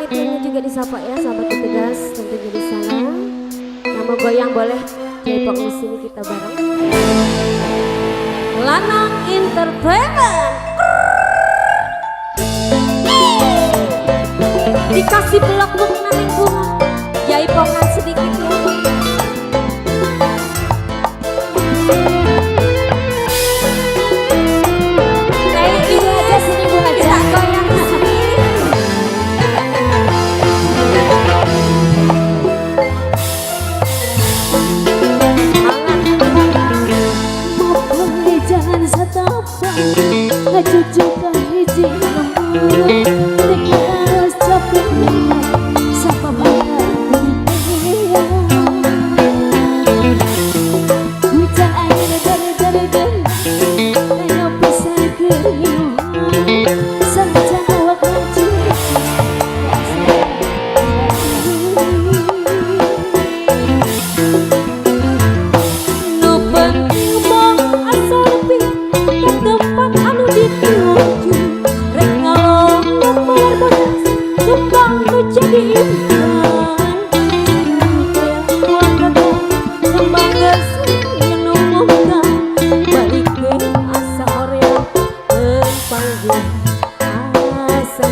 Ini juga disapa ya sahabat petugas tentunya di sana. Yang mau goyang boleh J-pop di sini kita bareng. Lanang Entertainment. Dikasih peluk naning bunga, jaipongan sedikit ya. Cucukan hiji lembut Dekawas capek Sapa banget Hujan air dari Ayo bisa keringat Sanjan awak lanjut No penting mau asal lebih ke tempat anu dituju rek ngalongok bayar bodas kembang nu jadi impian kembang gasing yang numungkan balikeun asa hoream panggil asa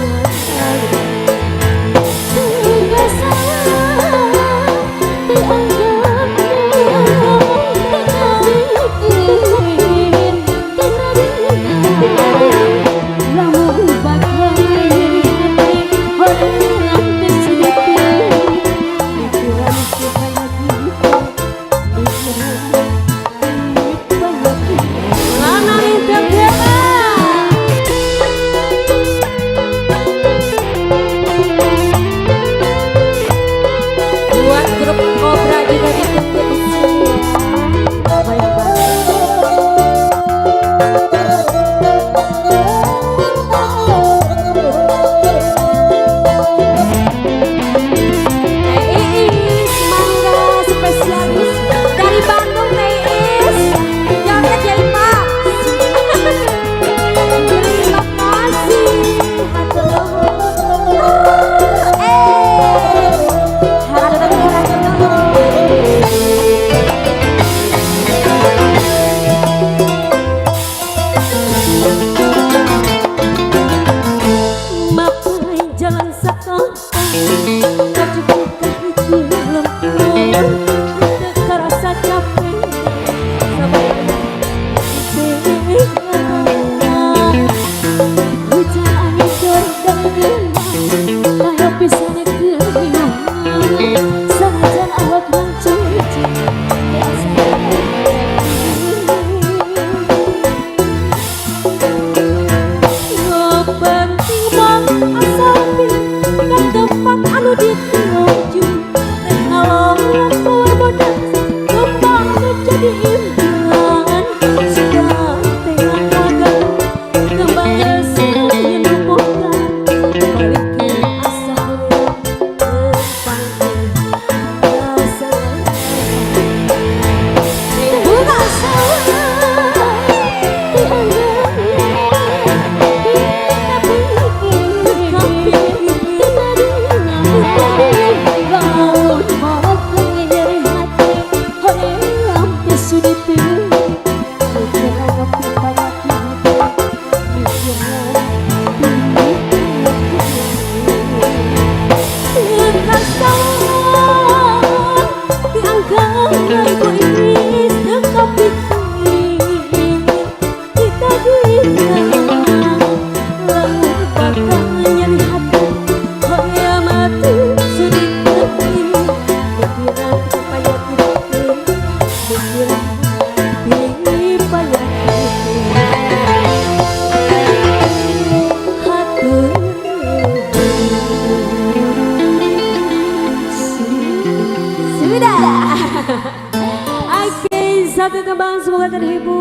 gak salah dianggap Oke, satu kembang semoga terhibur.